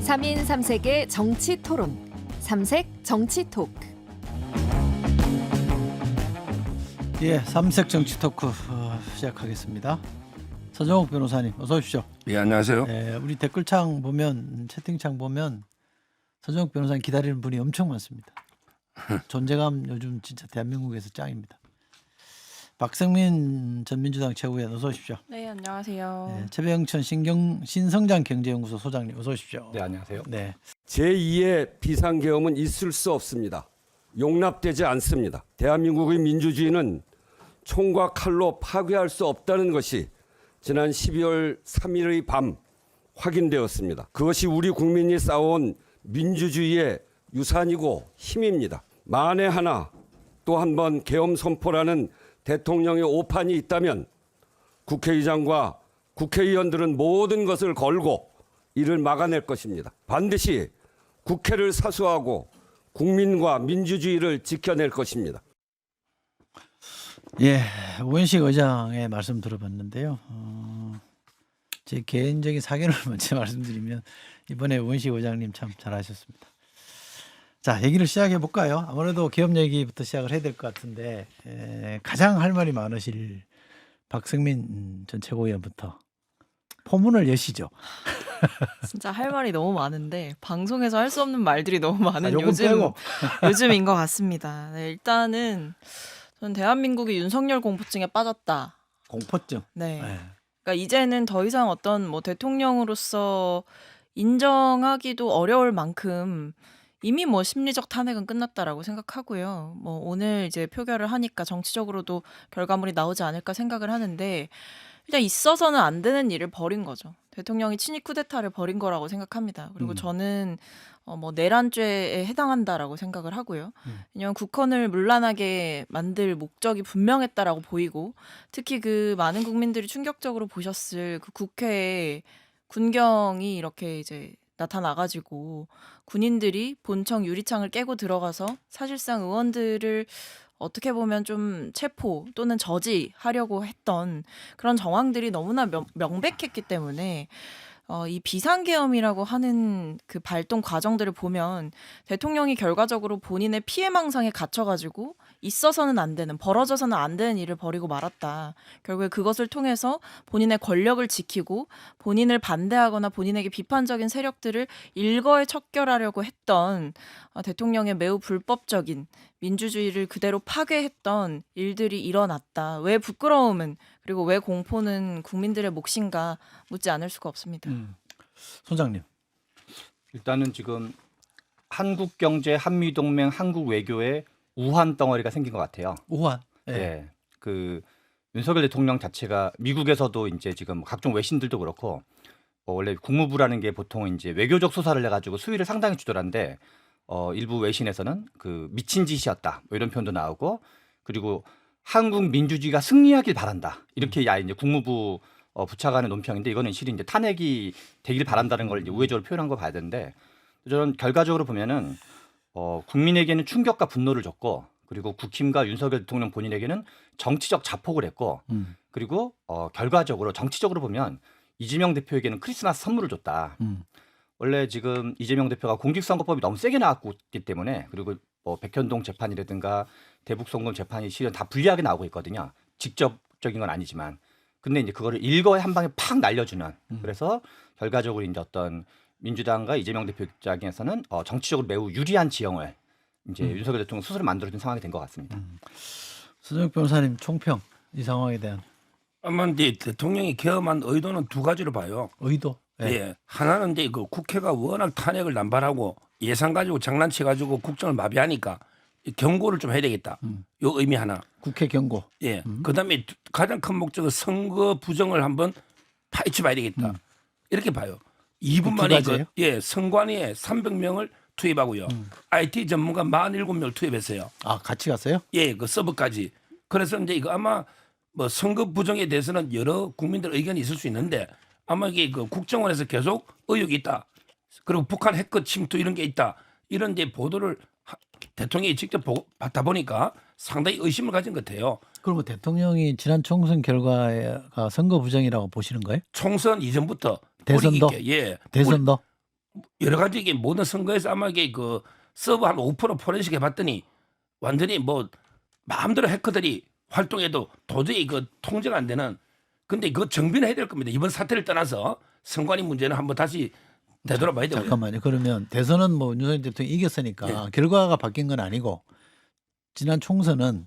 3인 3색의 정치 토론, 삼색 정치 토크. 예, 삼색 정치 토크 시작하겠습니다. 서정욱 변호사님, 어서 오십시오. 예, 안녕하세요. 예, 우리 댓글창 보면, 채팅창 보면 서정욱 변호사님 기다리는 분이 엄청 많습니다. 존재감 요즘 진짜 대한민국에서 짱입니다. 박성민 전 민주당 최고위원 어서 오십시오. 네, 안녕하세요. 네, 최배영천 신성장 경제연구소 소장님 어서 오십시오. 네, 안녕하세요. 네, 제2의 비상계엄은 있을 수 없습니다. 용납되지 않습니다. 대한민국의 민주주의는 총과 칼로 파괴할 수 없다는 것이 지난 12월 3일의 밤 확인되었습니다. 그것이 우리 국민이 쌓아온 민주주의의 유산이고 힘입니다. 만에 하나 또 한 번 계엄 선포라는 대통령의 오판이 있다면 국회의장과 국회의원들은 모든 것을 걸고 이를 막아낼 것입니다. 반드시 국회를 사수하고 국민과 민주주의를 지켜낼 것입니다. 예, 우현식 의장의 말씀 들어봤는데요. 제 개인적인 사견을 먼저 말씀드리면 이번에 우현식 의장님 참 잘하셨습니다. 자, 얘기를 시작해 볼까요? 아무래도 기업 얘기부터 시작을 해야 될 것 같은데 가장 할 말이 많으실 박성민 전 최고위원부터 포문을 여시죠. 진짜 할 말이 너무 많은데 방송에서 할 수 없는 말들이 너무 많은 요건 빼고. 요즘인 것 같습니다. 네, 일단은 저는 대한민국이 윤석열 공포증에 빠졌다. 공포증. 네. 네. 그러니까 이제는 더 이상 어떤 뭐 대통령으로서 인정하기도 어려울 만큼 이미 뭐 심리적 탄핵은 끝났다라고 생각하고요. 뭐 오늘 이제 표결을 하니까 정치적으로도 결과물이 나오지 않을까 생각을 하는데 일단 있어서는 안 되는 일을 벌인 거죠. 대통령이 친위 쿠데타를 벌인 거라고 생각합니다. 그리고 저는 뭐 내란죄에 해당한다라고 생각을 하고요. 왜냐하면 국헌을 문란하게 만들 목적이 분명했다라고 보이고 특히 그 많은 국민들이 충격적으로 보셨을 그 국회에 군경이 이렇게 이제 나타나가지고 군인들이 본청 유리창을 깨고 들어가서 사실상 의원들을 어떻게 보면 좀 체포 또는 저지하려고 했던 그런 정황들이 너무나 명백했기 때문에 이 비상계엄이라고 하는 그 발동 과정들을 보면 대통령이 결과적으로 본인의 피해망상에 갇혀가지고 있어서는 안 되는, 벌어져서는 안 되는 일을 벌이고 말았다. 결국에 그것을 통해서 본인의 권력을 지키고 본인을 반대하거나 본인에게 비판적인 세력들을 일거에 척결하려고 했던 대통령의 매우 불법적인 민주주의를 그대로 파괴했던 일들이 일어났다. 왜 부끄러움은 그리고 왜 공포는 국민들의 몫인가 묻지 않을 수가 없습니다. 소장님. 일단은 지금 한국경제, 한미동맹, 한국외교에 우한 덩어리가 생긴 것 같아요. 우한. 네. 그 윤석열 대통령 자체가 미국에서도 이제 지금 각종 외신들도 그렇고 원래 국무부라는 게 보통 이제 외교적 수사를 해가지고 수위를 상당히 주더란데 일부 외신에서는 그 미친 짓이었다 뭐 이런 표현도 나오고 그리고 한국 민주주의가 승리하길 바란다 이렇게 이제 국무부 부차관의 논평인데 이거는 실은 이제 탄핵이 되길 바란다는 걸 이제 우회적으로 표현한 거 봐야 되는데 저는 결과적으로 보면은 국민에게는 충격과 분노를 줬고 그리고 국힘과 윤석열 대통령 본인에게는 정치적 자폭을 했고 그리고 결과적으로 정치적으로 보면 이재명 대표에게는 크리스마스 선물을 줬다. 원래 지금 이재명 대표가 공직선거법이 너무 세게 나왔기 때문에 그리고 뭐 백현동 재판이라든가 대북송금 재판이 실은 다 불리하게 나오고 있거든요. 직접적인 건 아니지만. 근데 이제 그거를 일거에 한 방에 팍 날려주는. 그래서 결과적으로 이제 어떤 민주당과 이재명 대표 입장에서는 정치적으로 매우 유리한 지형을 이제 윤석열 대통령 스스로 만들어준 상황이 된 것 같습니다. 서정욱 변호사님 총평 이 상황에 대한 아마 이제 대통령이 계엄한 의도는 두 가지로 봐요. 의도. 예. 하나는 이제 그 국회가 워낙 탄핵을 남발하고 예산 가지고 장난쳐 가지고 국정을 마비하니까 경고를 좀 해야 되겠다. 요 의미 하나. 국회 경고. 예. 그다음에 가장 큰 목적은 선거 부정을 한번 파헤쳐 봐야 되겠다. 이렇게 봐요. 2분 만에 선관위에 300명을 투입하고요. IT 전문가 47명 투입했어요. 아, 같이 갔어요? 예, 그 서버까지. 그래서 이제 이거 아마 뭐 선거 부정에 대해서는 여러 국민들 의견이 있을 수 있는데 아마 이게 그 국정원에서 계속 의혹이 있다. 그리고 북한 해커 침투 이런 게 있다. 이런 이제 보도를 대통령이 직접 받다 보니까 상당히 의심을 가진 것 같아요. 그러면 대통령이 지난 총선 결과가 선거 부정이라고 보시는 거예요? 총선 이전부터 대선도? 예. 대선도? 여러 가지 이게 모든 선거에서 아마 이게 그 서버 한 5% 포렌식 해봤더니 완전히 뭐 마음대로 해커들이 활동해도 도저히 그 통제가 안 되는. 근데 그거 정비는 해야 될 겁니다. 이번 사태를 떠나서 선관위 문제는 한번 다시 되돌아봐야 되고요. 잠깐만요. 그러면 대선은 뭐 윤석열 대통령이 이겼으니까 결과가 바뀐 건 아니고 지난 총선은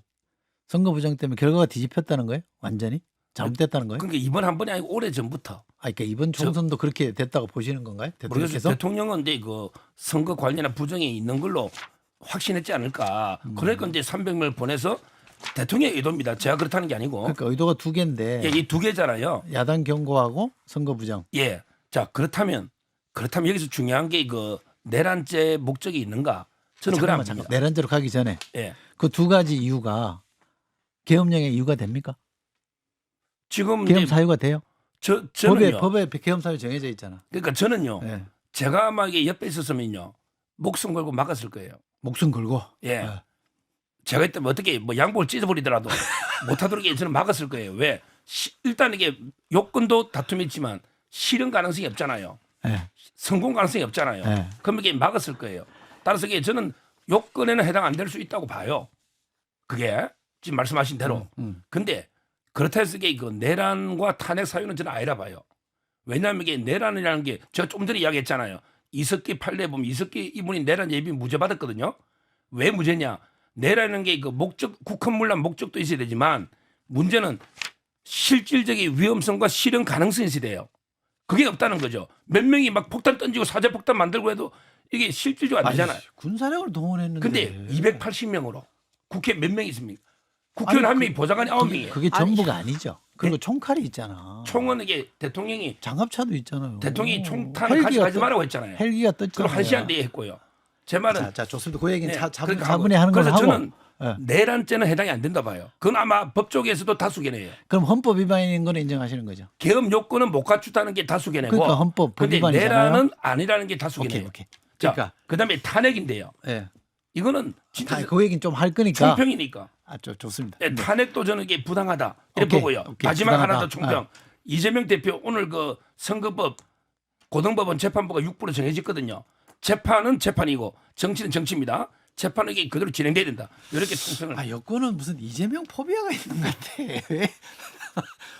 선거 부정 때문에 결과가 뒤집혔다는 거예요? 완전히 잘못됐다는 거예요? 그러니까 이번 한 번이 아니고 오래 전부터. 그러니까 이번 총선도 그렇게 됐다고 보시는 건가요? 모르겠어요. 대통령께서? 대통령은 이제 그 선거 관련한 부정이 있는 걸로 확신했지 않을까. 그러니까 이제 300명을 보내서 대통령의 의도입니다. 제가 그렇다는 게 아니고. 그러니까 의도가 두 개인데 예, 이 두 개잖아요. 야당 경고하고 선거 부정. 예. 자, 그렇다면 여기서 중요한 게 그 내란죄 목적이 있는가? 저는 그래 안 봅니다. 내란죄로 가기 전에 예. 그 두 가지 이유가 계엄령의 이유가 됩니까? 지금 계엄 이제 사유가 돼요? 저는요. 법에 계엄 사유 정해져 있잖아. 그러니까 저는요. 예. 제가 아마 이게 옆에 있었으면요. 목숨 걸고 막았을 거예요. 목숨 걸고. 예. 예. 제가 이때 뭐 어떻게 뭐 양복을 찢어버리더라도 못하도록 저는 막았을 거예요. 왜? 일단 이게 요건도 다툼이 있지만 실현 가능성이 없잖아요. 예. 성공 가능성이 없잖아요. 예. 그럼 이게 막았을 거예요. 따라서 이게 저는 요건에는 해당 안 될 수 있다고 봐요. 그게 지금 말씀하신 대로. 근데 그렇다 해서 이게 그 내란과 탄핵 사유는 저는 아니라 봐요. 왜냐하면 이게 내란이라는 게 제가 좀 전에 이야기했잖아요. 이석기 판례 보면 이석기 이분이 내란 예비 무죄 받았거든요. 왜 무죄냐? 내라는 게 그 목적, 국헌 물론 목적도 있어야 되지만 문제는 실질적인 위험성과 실현 가능성이 있어야 돼요. 그게 없다는 거죠. 몇 명이 막 폭탄 던지고 사제 폭탄 만들고 해도 이게 실질적으로 안 되잖아요. 군사력을 동원했는데. 근데 280명으로 국회 몇 명 있습니까? 국회의원 한 명이 보좌관이 9명이에요. 그게 전부가 아니죠. 그리고 총칼이 있잖아. 총은 이게 대통령이 장갑차도 있잖아요. 대통령이 총탄을 같이 가지 말라고 했잖아요. 헬기가 떴잖아요. 그럼 1시간 뒤에 했고요. 제 말은 자, 좋습니다. 그 얘기는 네, 차분히 그러니까 하고. 하는 걸로 그래서 하고. 저는 예. 내란죄는 해당이 안 된다 봐요. 그건 아마 법조계에서도 다수견해요. 그럼 헌법 위반인 건 인정하시는 거죠? 계엄 요건은 못 갖추다는 게 다수견해고. 그러니까 헌법 근데 위반이잖아요. 내란은 아니라는 게 다수견해요. 오케이. 자, 그러니까 그다음에 탄핵인데요. 예. 이거는 진짜 그 얘기는 좀 할 거니까. 총평이니까. 좋습니다. 네, 탄핵도 저는 이게 부당하다. 이렇게 오케이, 보고요. 오케이, 마지막 부당하다. 하나 더 총평. 이재명 대표 오늘 그 선거법 고등법원 재판부가 6부로 정해졌거든요. 재판은 재판이고 정치는 정치입니다. 재판은 이게 그대로 진행돼야 된다. 이렇게 총평을. 여권은 무슨 이재명 포비아가 있는 것 같아. 왜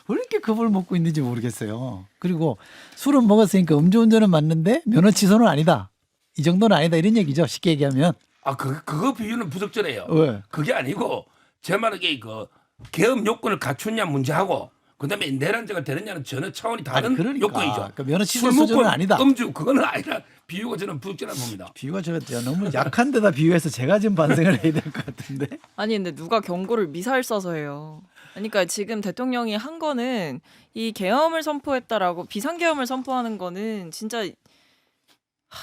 이렇게 겁을 먹고 있는지 모르겠어요. 그리고 술은 먹었으니까 음주운전은 맞는데 면허 취소는 아니다. 이 정도는 아니다 이런 얘기죠. 쉽게 얘기하면. 그거 비유는 부적절해요. 왜? 그게 아니고 제 말은 이게 그 계엄 요건을 갖추냐 문제하고 그다음에 내란죄가 되느냐는 전혀 차원이 다른 그러니까. 요건이죠. 그러니까 면허 취소 술 먹고 수준은 아니다. 음주 그거는 아니라 비유가 저는 부적절한 봅니다. 비유가 너무 약한 데다 비유해서 제가 지금 반성을 해야 될 것 같은데. 아니 근데 누가 경고를 미사일 써서 해요. 그러니까 지금 대통령이 한 거는 이 계엄을 선포했다라고 비상계엄을 선포하는 거는 진짜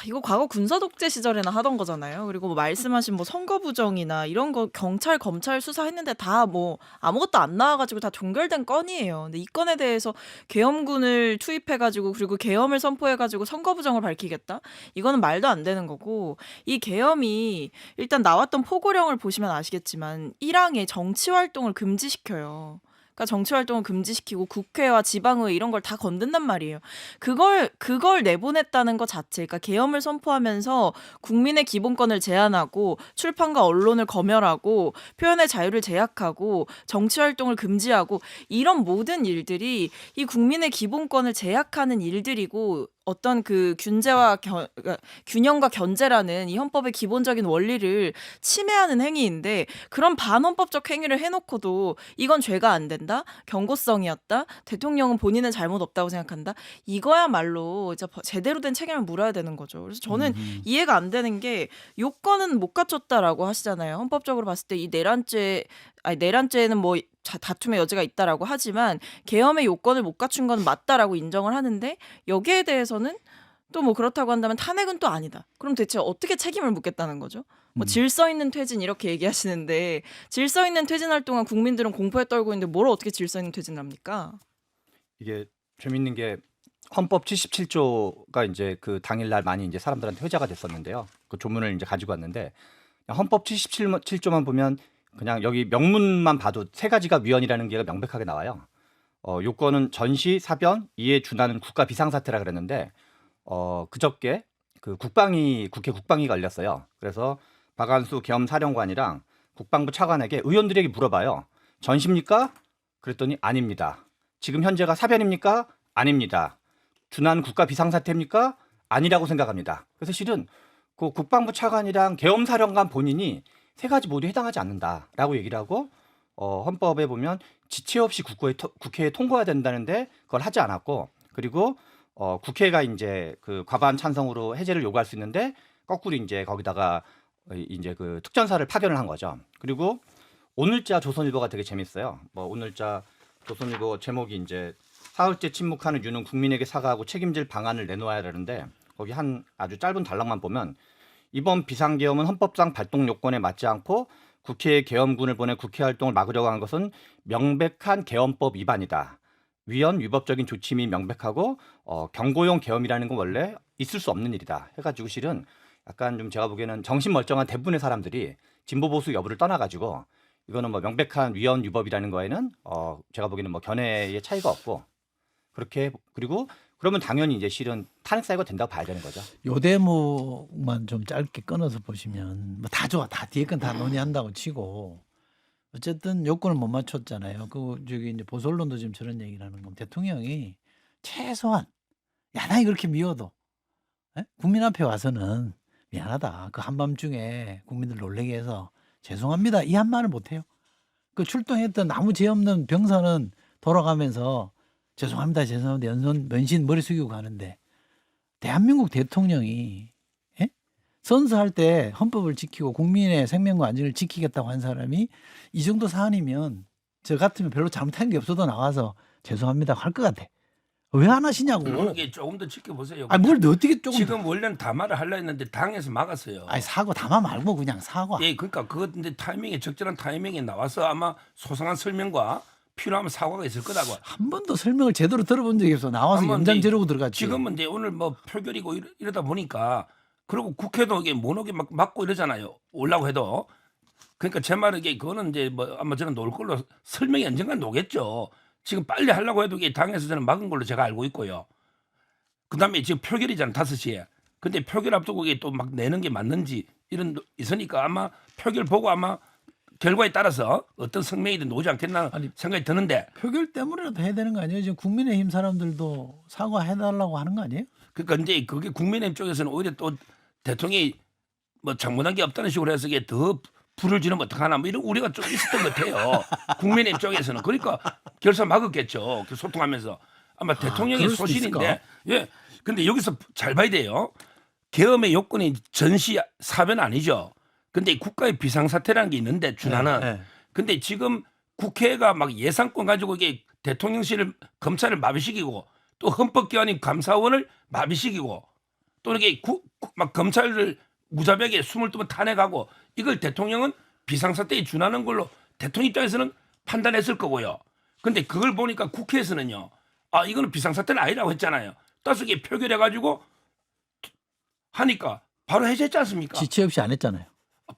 이거 과거 군사 독재 시절에나 하던 거잖아요. 그리고 뭐 말씀하신 뭐 선거 부정이나 이런 거 경찰 검찰 수사했는데 다 뭐 아무것도 안 나와가지고 다 종결된 건이에요. 근데 이 건에 대해서 계엄군을 투입해가지고 그리고 계엄을 선포해가지고 선거 부정을 밝히겠다? 이거는 말도 안 되는 거고 이 계엄이 일단 나왔던 포고령을 보시면 아시겠지만 1항에 정치 활동을 금지시켜요. 그러니까 정치 활동을 금지시키고 국회와 지방의회 이런 걸 다 건든단 말이에요. 그걸 내보냈다는 것 자체, 그러니까 계엄을 선포하면서 국민의 기본권을 제한하고 출판과 언론을 검열하고 표현의 자유를 제약하고 정치 활동을 금지하고 이런 모든 일들이 이 국민의 기본권을 제약하는 일들이고 어떤 그 균형과 견제라는 이 헌법의 기본적인 원리를 침해하는 행위인데 그런 반헌법적 행위를 해놓고도 이건 죄가 안 된다? 경고성이었다? 대통령은 본인은 잘못 없다고 생각한다? 이거야말로 이제 제대로 된 책임을 물어야 되는 거죠. 그래서 저는 이해가 안 되는 게 요건은 못 갖췄다라고 하시잖아요. 헌법적으로 봤을 때 이 내란죄는 뭐 다툼의 여지가 있다라고 하지만 계엄의 요건을 못 갖춘 건 맞다라고 인정을 하는데 여기에 대해서는 또 뭐 그렇다고 한다면 탄핵은 또 아니다. 그럼 대체 어떻게 책임을 묻겠다는 거죠? 뭐 질서 있는 퇴진 이렇게 얘기하시는데 질서 있는 퇴진할 동안 국민들은 공포에 떨고 있는데 뭘 어떻게 질서 있는 퇴진을 합니까? 이게 재밌는 게 헌법 77조가 이제 그 당일날 많이 이제 사람들한테 회자가 됐었는데요. 그 조문을 이제 가지고 왔는데 헌법 77조만 보면 그냥 여기 명문만 봐도 세 가지가 위헌이라는 게 명백하게 나와요. 요건은 전시, 사변, 이에 준하는 국가 비상사태라 그랬는데 그저께 그 국회 국방위가 열렸어요. 그래서 박완수 계엄사령관이랑 국방부 차관에게 의원들에게 물어봐요. 전시입니까? 그랬더니 아닙니다. 지금 현재가 사변입니까? 아닙니다. 준한 국가 비상사태입니까? 아니라고 생각합니다. 그래서 실은 그 국방부 차관이랑 계엄사령관 본인이 세 가지 모두 해당하지 않는다라고 얘기를 하고 헌법에 보면 지체 없이 국회에 통과해야 된다는데 그걸 하지 않았고 그리고 국회가 이제 그 과반 찬성으로 해제를 요구할 수 있는데 거꾸로 이제 거기다가 이제 그 특전사를 파견을 한 거죠. 그리고 오늘자 조선일보가 되게 재밌어요. 뭐 오늘자 조선일보 제목이 이제 사흘째 침묵하는 윤은 국민에게 사과하고 책임질 방안을 내놓아야 되는데 거기 한 아주 짧은 단락만 보면 이번 비상계엄은 헌법상 발동 요건에 맞지 않고 국회에 계엄군을 보내 국회 활동을 막으려고 한 것은 명백한 계엄법 위반이다. 위헌 위법적인 조치임이 명백하고 경고용 계엄이라는 건 원래 있을 수 없는 일이다. 해가지고 실은 약간 좀 제가 보기에는 정신 멀쩡한 대부분의 사람들이 진보 보수 여부를 떠나가지고 이거는 뭐 명백한 위헌 위법이라는 거에는 제가 보기에는 뭐 견해의 차이가 없고 그렇게 그리고 그러면 당연히 이제 실은 탄핵 사유가 된다고 봐야 되는 거죠. 요 대목만 좀 짧게 끊어서 보시면 뭐 다 좋아, 다 뒤에 건 다 논의한다고 치고 어쨌든 요건을 못 맞췄잖아요. 그 저기 이제 보수 언론도 지금 저런 얘기를 하는 건 대통령이 최소한 야당이 그렇게 미워도 국민 앞에 와서는 미안하다. 그 한밤중에 국민들 놀래게 해서 죄송합니다. 이 한 말을 못 해요. 그 출동했던 아무 죄 없는 병사는 돌아가면서 죄송합니다. 연손 면신 머리 숙이고 가는데 대한민국 대통령이 선서할 때 헌법을 지키고 국민의 생명과 안전을 지키겠다고 한 사람이 이 정도 사안이면 저 같으면 별로 잘못한 게 없어도 나와서 죄송합니다 할 것 같아. 왜 안 하시냐고. 이게 조금 더 지켜보세요. 아니 뭘 어떻게 조금 지금 원래는 담화를 하려 했는데 당에서 막았어요. 아니 사과 담아 말고 그냥 사과. 예, 그러니까 그거 근데 타이밍에 적절한 타이밍에 나와서 아마 소상한 설명과 필요하면 사과가 있을 거라고. 한 번도 설명을 제대로 들어본 적이 없어. 나와서 한번 연장 이제 지르고 들어갔지. 지금은 이제 오늘 뭐 표결이고 이러다 보니까 그리고 국회도 이게 못 오게 막 막고 이러잖아요. 오려고 해도. 그러니까 제 말은 이게 그거는 이제 뭐 아마 저는 놓을 걸로 설명이 언젠간 놓겠죠. 지금 빨리 하려고 해도 이게 당에서 저는 막은 걸로 제가 알고 있고요. 그다음에 지금 표결이잖아 5시에. 근데 표결 앞두고 이게 또 막 내는 게 맞는지 이런 있으니까 아마 표결 보고 아마 결과에 따라서 어떤 성명이든 나오지 않겠나 아니, 생각이 드는데 표결 때문에라도 해야 되는 거 아니에요? 지금 국민의힘 사람들도 사과해달라고 하는 거 아니에요? 그러니까 이제 그게 국민의힘 쪽에서는 오히려 또 대통령이 뭐 장문한 게 없다는 식으로 해서 이게 더 불을 지르면 어떡하나 뭐 이런 우려가 좀 있었던 것 같아요. 국민의힘 쪽에서는. 그러니까 결사 막았겠죠. 소통하면서. 아마 대통령의 그럴 수도 소신인데 있을까? 예. 근데 여기서 잘 봐야 돼요. 계엄의 요건이 전시 사변 아니죠. 근데 국가의 비상사태라는 게 있는데 준하는. 네. 근데 지금 국회가 막 예산권 가지고 이게 대통령실을 검찰을 마비시키고 또 헌법기관인 감사원을 마비시키고 또 이렇게 막 검찰을 무자백에 22번 탄핵하고 이걸 대통령은 비상사태에 준하는 걸로 대통령 입장에서는 판단했을 거고요. 근데 그걸 보니까 국회에서는요. 아 이거는 비상사태는 아니라고 했잖아요. 5개 표결해가지고 하니까 바로 해제했지 않습니까? 지체 없이 안 했잖아요.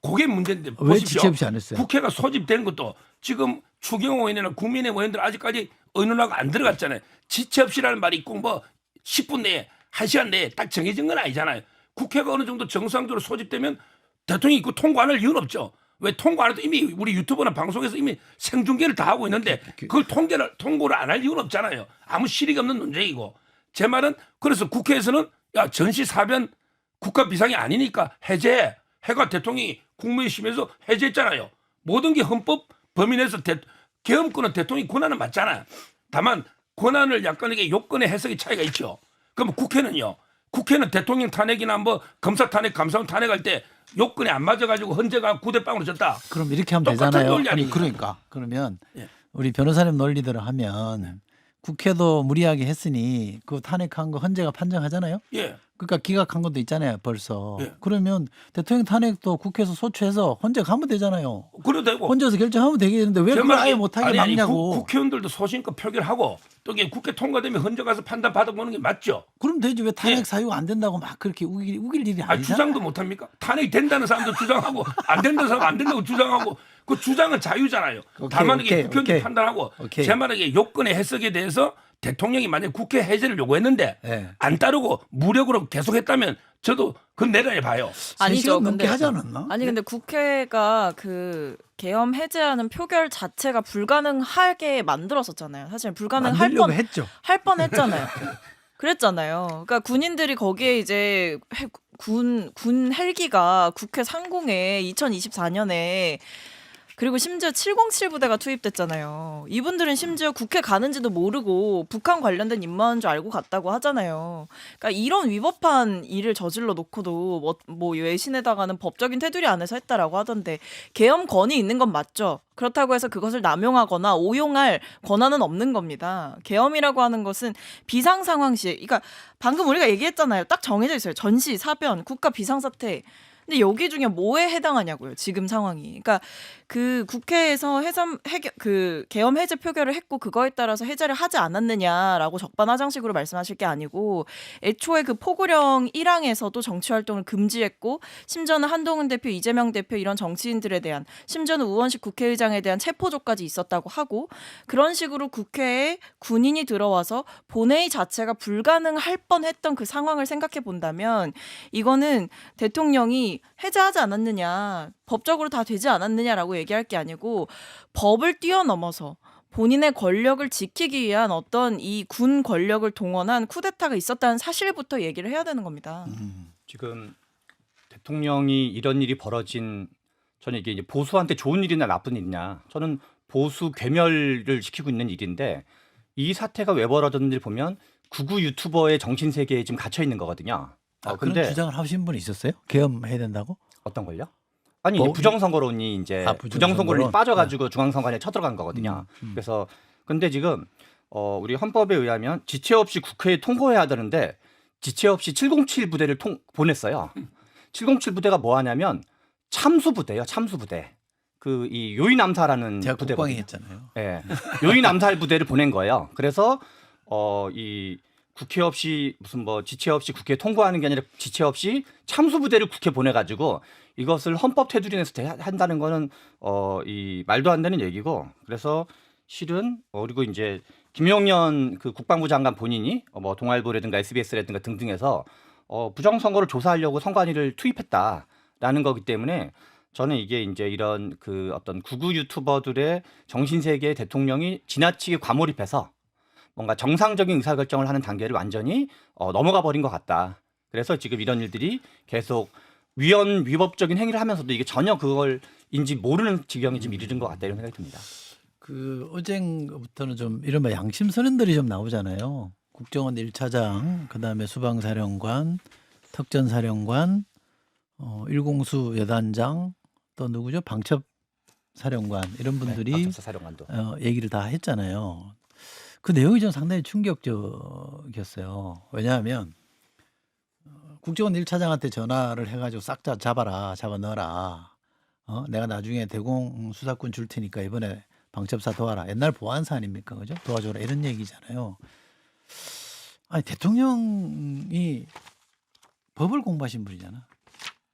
그게 문제인데 왜 보십시오. 지체 없이 안 했어요? 국회가 소집된 것도 지금 추경호 의원이나 국민의 의원들 아직까지 의논하고 안 들어갔잖아요. 지체 없이라는 말이 꼭 뭐 10분 내에 1시간 내에 딱 정해진 건 아니잖아요. 국회가 어느 정도 정상적으로 소집되면 대통령이 그 통과 안 할 이유는 없죠. 왜 통과 안 해도 이미 우리 유튜브나 방송에서 이미 생중계를 다 하고 있는데 그걸 통고를 안 할 이유는 없잖아요. 아무 실익 없는 논쟁이고. 제 말은 그래서 국회에서는 야 전시 사변 국가 비상이 아니니까 해제. 해가 대통령이 국무회의심에서 해제했잖아요. 모든 게 헌법 범위 내에서 계엄권은 대통령이 권한은 맞잖아요. 다만 권한을 약간 이게 요건의 해석의 차이가 있죠. 그럼 국회는요. 국회는 대통령 탄핵이나 뭐 검사 탄핵, 감사원 탄핵할 때 요건이 안 맞아가지고 헌재가 9대0으로 졌다. 그럼 이렇게 하면 똑같은 되잖아요. 논리 아니 아닙니까? 그러니까 그러면 예. 우리 변호사님 논리대로 하면 국회도 무리하게 했으니 그 탄핵한 거 헌재가 판정하잖아요. 예. 그러니까 기각한 것도 있잖아요, 벌써. 예. 그러면 대통령 탄핵도 국회에서 소추해서 헌재 가면 되잖아요. 그래도 되고. 헌재에서 결정하면 되겠는데 왜 그걸 아예 못하게 막냐고. 국회의원들도 소신껏 표결하고 또 이게 국회 통과되면 헌재 가서 판단 받아보는 게 맞죠. 그럼 되지 왜 탄핵 예. 사유가 안 된다고 막 그렇게 우길 일이 아 아니잖아요. 주장도 못합니까? 탄핵이 된다는 사람도 주장하고 안 된다는 사람 안 된다고 주장하고 그 주장은 자유잖아요. 다만 이게 국회의원들이 판단하고 오케이. 제 말은 이게 요건의 해석에 대해서 대통령이 만약 국회 해제를 요구했는데 예. 안 따르고 무력으로 계속했다면 저도 그건 내려야 봐요. 아니죠. 3시간 넘게 근데 하지 않았나? 아니 근데 국회가 그 계엄 해제하는 표결 자체가 불가능하게 만들었었잖아요. 사실 불가능할 만들려고 했죠. 할 뻔했잖아요. 그랬잖아요. 그러니까 군인들이 거기에 이제 군 헬기가 국회 상공에 2024년에 그리고 심지어 707 부대가 투입됐잖아요. 이분들은 심지어 국회 가는지도 모르고 북한 관련된 임무하는 줄 알고 갔다고 하잖아요. 그러니까 이런 위법한 일을 저질러 놓고도 뭐 외신에다가는 법적인 테두리 안에서 했다라고 하던데 계엄권이 있는 건 맞죠. 그렇다고 해서 그것을 남용하거나 오용할 권한은 없는 겁니다. 계엄이라고 하는 것은 비상 상황 시, 그러니까 방금 우리가 얘기했잖아요. 딱 정해져 있어요. 전시, 사변, 국가 비상사태. 근데 여기 중에 뭐에 해당하냐고요. 지금 상황이. 그러니까 그 국회에서 그 계엄 해제 표결을 했고 그거에 따라서 해제를 하지 않았느냐라고 적반하장식으로 말씀하실 게 아니고 애초에 그 포고령 1항에서도 정치 활동을 금지했고 심지어는 한동훈 대표, 이재명 대표 이런 정치인들에 대한 심지어는 우원식 국회의장에 대한 체포조까지 있었다고 하고 그런 식으로 국회에 군인이 들어와서 본회의 자체가 불가능할 뻔했던 그 상황을 생각해 본다면 이거는 대통령이 해제하지 않았느냐, 법적으로 다 되지 않았느냐라고 얘기할 게 아니고 법을 뛰어넘어서 본인의 권력을 지키기 위한 어떤 이 군 권력을 동원한 쿠데타가 있었다는 사실부터 얘기를 해야 되는 겁니다. 지금 대통령이 이런 일이 벌어진 저는 이게 이제 보수한테 좋은 일이냐 나쁜 일이냐 저는 보수 괴멸을 시키고 있는 일인데 이 사태가 왜 벌어졌는지 보면 극우 유튜버의 정신 세계에 지금 갇혀 있는 거거든요. 그런 주장을 하신 분이 있었어요? 계엄해야 된다고? 어떤 걸요? 아니 뭐, 이제 부정선거론이 이제 부정선거론이 빠져가지고 중앙선관위에 쳐들어간 거거든요. 그래서 근데 지금 우리 헌법에 의하면 지체 없이 국회에 통보해야 되는데 지체 없이 707 부대를 보냈어요. 707 부대가 뭐 하냐면 참수 부대요. 참수 부대. 그 이 요인 암살하는 제가 국방위 부대거든요. 했잖아요. 예. 요인 암살 부대를 보낸 거예요. 그래서 이 국회 없이 무슨 뭐 지체 없이 국회에 통과하는 게 아니라 지체 없이 참수 부대를 국회 보내가지고 이것을 헌법 테두리 내에서 한다는 거는 이 말도 안 되는 얘기고 그래서 실은 그리고 이제 김용년 그 국방부 장관 본인이 뭐 동아일보라든가 SBS라든가 등등에서 부정선거를 조사하려고 선관위를 투입했다라는 거기 때문에 저는 이게 이제 이런 그 어떤 극우 유튜버들의 정신세계에 대통령이 지나치게 과몰입해서 뭔가 정상적인 의사결정을 하는 단계를 완전히 넘어가 버린 것 같다. 그래서 지금 이런 일들이 계속 위법적인 행위를 하면서도 이게 전혀 그걸인지 모르는 지경이 좀 이르는 것 같다 이런 생각이 듭니다. 그 어제부터는 좀 이른바 양심선언들이 좀 나오잖아요. 국정원 1차장, 그다음에 수방사령관, 특전사령관, 일공수 여단장, 또 누구죠? 방첩사령관 이런 분들이 방첩사 사령관도. 얘기를 다 했잖아요. 그 내용이 좀 상당히 충격적이었어요. 왜냐하면 국정원 1차장한테 전화를 해가지고 싹 다 잡아 넣어라. 내가 나중에 대공 수사권 줄 테니까 이번에 방첩사 도와라. 옛날 보안사 아닙니까, 그죠? 도와줘라 이런 얘기잖아요. 아니 대통령이 법을 공부하신 분이잖아.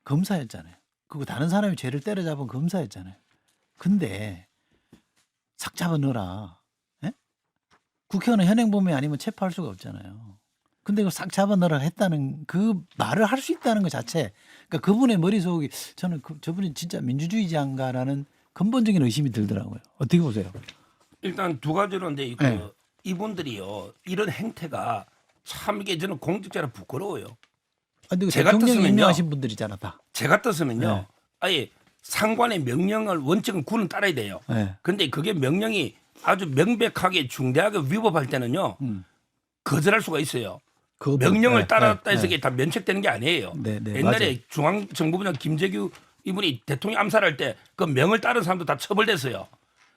검사였잖아요. 그리고 다른 사람이 죄를 때려잡은 검사였잖아요. 근데 싹 잡아 넣어라. 국회의원은 현행범이 아니면 체포할 수가 없잖아요. 근데 이거 싹 잡아 넣으라 했다는 그 말을 할 수 있다는 것 자체, 그러니까 그분의 머릿속이 저는 저분이 진짜 민주주의자인가라는 근본적인 의심이 들더라고요. 어떻게 보세요? 일단 두 가지로인데 이분들이요 이런 행태가 참 이게 저는 공직자라 부끄러워요. 근데 제가 대통령 떴으면요. 임명하신 분들이잖아 다. 제가 떴으면요. 네. 아예 상관의 명령을 원칙은 군은 따라야 돼요. 네. 근데 그게 명령이 아주 명백하게 중대하게 위법할 때는요. 거절할 수가 있어요. 명령을 따랐다 해서 이게 다 면책되는 게 아니에요. 옛날에 맞아요. 중앙정보부장 김재규 이분이 대통령 암살할 때 그 명을 따른 사람도 다 처벌됐어요.